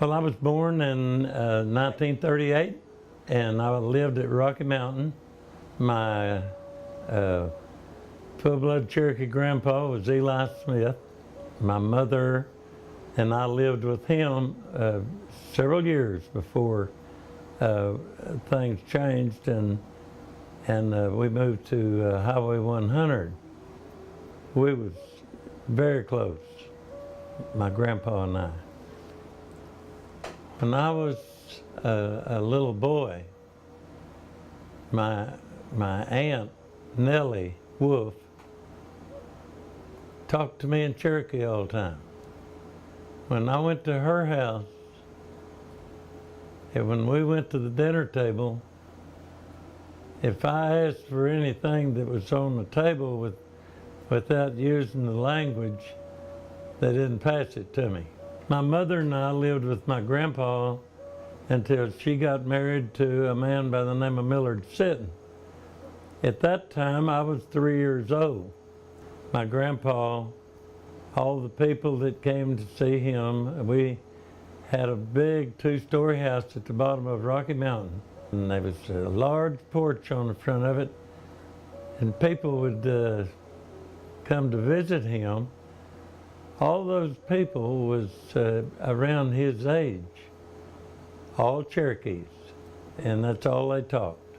Well, I was born in 1938, and I lived at Rocky Mountain. My full-blood Cherokee grandpa was Eli Smith. My mother and I lived with him several years before things changed, and we moved to Highway 100. We was very close, my grandpa and I. When I was a little boy, my aunt Nellie Wolf talked to me in Cherokee all the time. When I went to her house, and when we went to the dinner table, if I asked for anything that was on the table without using the language, they didn't pass it to me. My mother and I lived with my grandpa until she got married to a man by the name of Millard Sitton. At that time, I was 3 years old. My grandpa, all the people that came to see him, we had a big two-story house at the bottom of Rocky Mountain. And there was a large porch on the front of it, and people would come to visit him. All those people was around his age, all Cherokees, and that's all they talked.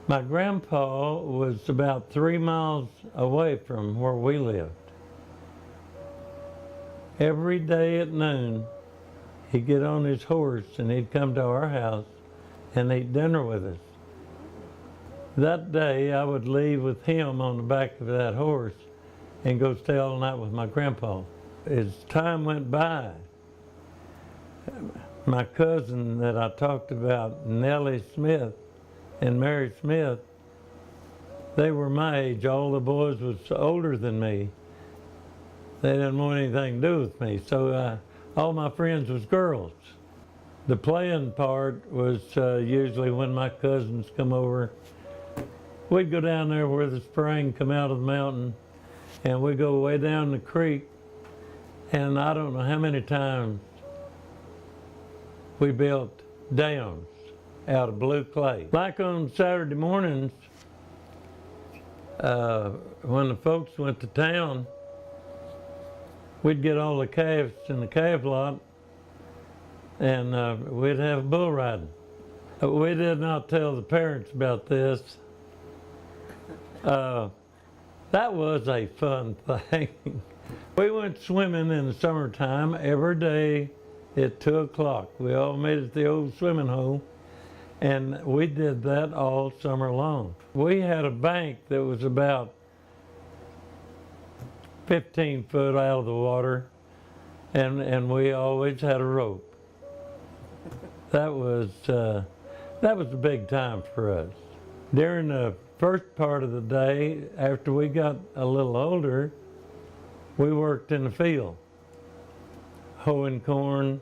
My grandpa was about 3 miles away from where we lived. Every day at noon, he'd get on his horse and he'd come to our house and eat dinner with us. That day, I would leave with him on the back of that horse and go stay all night with my grandpa. As time went by, my cousin that I talked about, Nellie Smith and Mary Smith, they were my age. All the boys was older than me. They didn't want anything to do with me, so all my friends was girls. The playing part was usually when my cousins come over. We'd go down there where the spring come out of the mountain, and we'd go way down the creek, and I don't know how many times we built dams out of blue clay. Like on Saturday mornings, when the folks went to town, we'd get all the calves in the calf lot, and we'd have bull riding. We did not tell the parents about this. That was a fun thing. We went swimming in the summertime every day at 2 o'clock. We all met at the old swimming hole, and we did that all summer long. We had a bank that was about 15 foot out of the water, and we always had a rope. That was a big time for us. During the first part of the day, after we got a little older, we worked in the field, hoeing corn,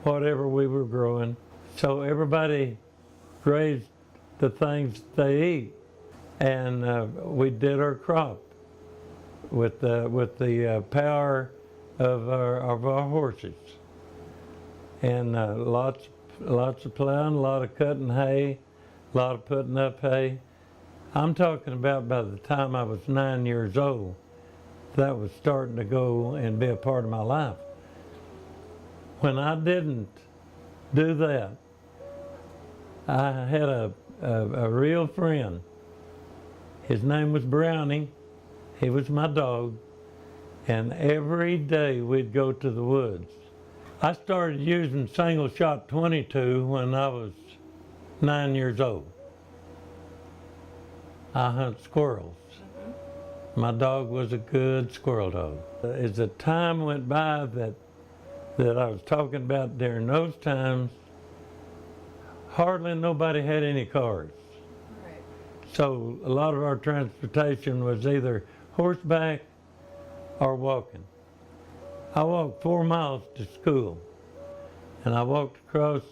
whatever we were growing. So everybody grazed the things they eat, and we did our crop with the power of our horses, and lots of plowing, a lot of cutting hay, a lot of putting up hay. I'm talking about by the time I was 9 years old, that was starting to go and be a part of my life. When I didn't do that, I had a real friend. His name was Brownie. He was my dog, and every day we'd go to the woods. I started using single-shot .22 when I was 9 years old. I hunt squirrels. My dog was a good squirrel dog. As the time went by that I was talking about during those times, hardly nobody had any cars. Right. So a lot of our transportation was either horseback or walking. I walked 4 miles to school, and I walked across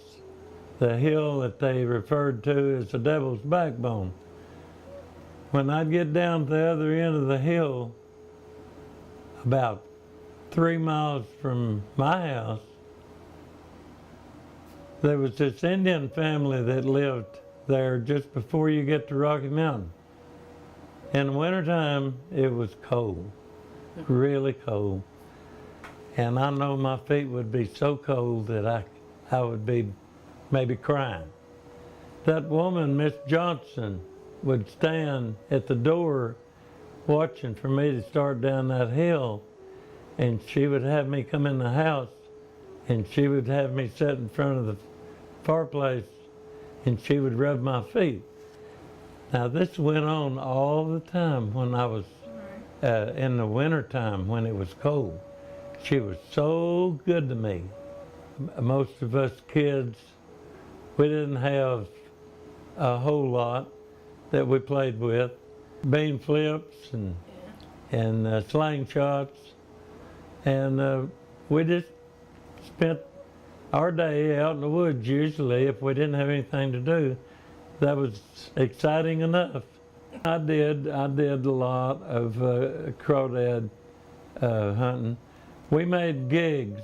the hill that they referred to as the Devil's Backbone. When I'd get down to the other end of the hill, about 3 miles from my house, There was this Indian family that lived there just before you get to Rocky Mountain. In the wintertime, it was cold, really cold. And I know my feet would be so cold that I would be maybe crying. That woman, Miss Johnson, would stand at the door watching for me to start down that hill, and she would have me come in the house, and she would have me sit in front of the fireplace, and she would rub my feet. Now this went on all the time when I was in the winter time when it was cold. She was so good to me. Most of us kids, we didn't have a whole lot that we played with. Bean flips and slingshots. And we just spent our day out in the woods usually if we didn't have anything to do. That was exciting enough. I did a lot of crawdad hunting. We made gigs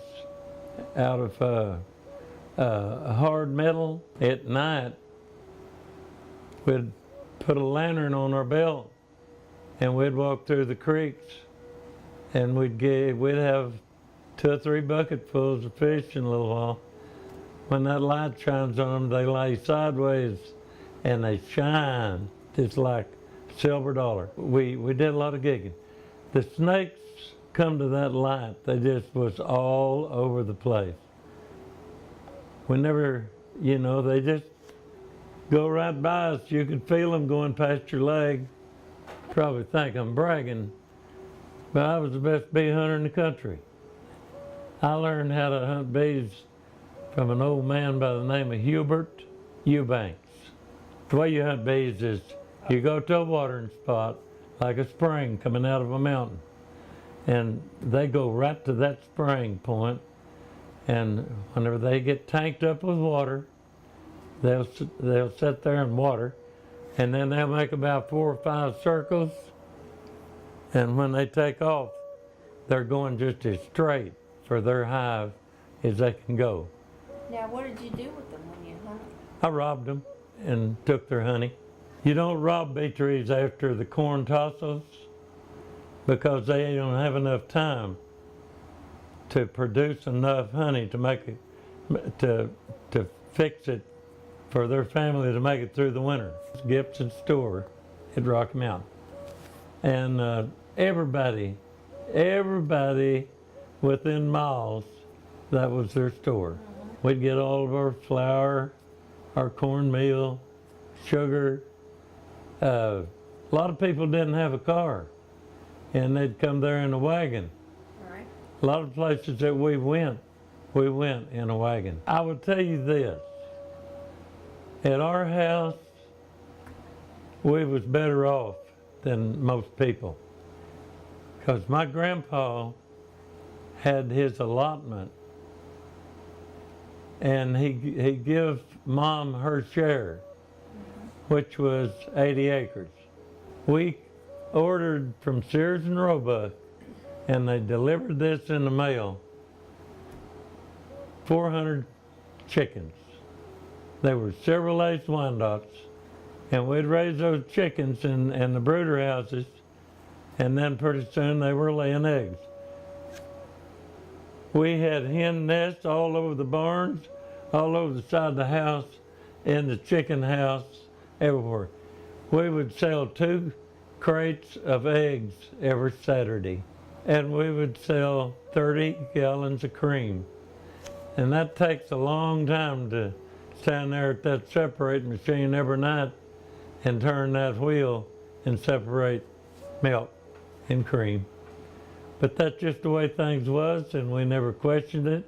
out of hard metal. At night, we'd put a lantern on our belt and we'd walk through the creeks and we'd have 2 or 3 bucketfuls of fish in a little while. When that light shines on them, they lay sideways and they shine just like silver dollar. We did a lot of gigging. The snakes come to that light, they just was all over the place. We never, they just go right by us. You could feel them going past your leg. Probably think I'm bragging, but I was the best bee hunter in the country. I learned how to hunt bees from an old man by the name of Hubert Eubanks. The way you hunt bees is you go to a watering spot, like a spring coming out of a mountain, and they go right to that spring point, and whenever they get tanked up with water, they'll sit there and water, and then they'll make about 4 or 5 circles, and when they take off, they're going just as straight for their hive as they can go. Now, what did you do with them when you hunted? I robbed them and took their honey. You don't rob bee trees after the corn tassels because they don't have enough time to produce enough honey to make it, to fix it for their family to make it through the winter. Gibson store at Rocky Mountain. And everybody within miles, that was their store. We'd get all of our flour, our cornmeal, sugar. A lot of people didn't have a car, and they'd come there in a wagon. Right. A lot of places that we went in a wagon. I would tell you this, at our house, we was better off than most people, because my grandpa had his allotment, and he give Mom her share, which was 80 acres. We ordered from Sears and Roebuck, and they delivered this in the mail, 400 chickens. They were Chevrolet Wyandottes, and we'd raise those chickens in the brooder houses, and then pretty soon they were laying eggs. We had hen nests all over the barns, all over the side of the house, in the chicken house, everywhere. We would sell 2 crates of eggs every Saturday, and we would sell 30 gallons of cream. And that takes a long time to stand there at that separating machine every night and turn that wheel and separate milk and cream. But that's just the way things was, and we never questioned it.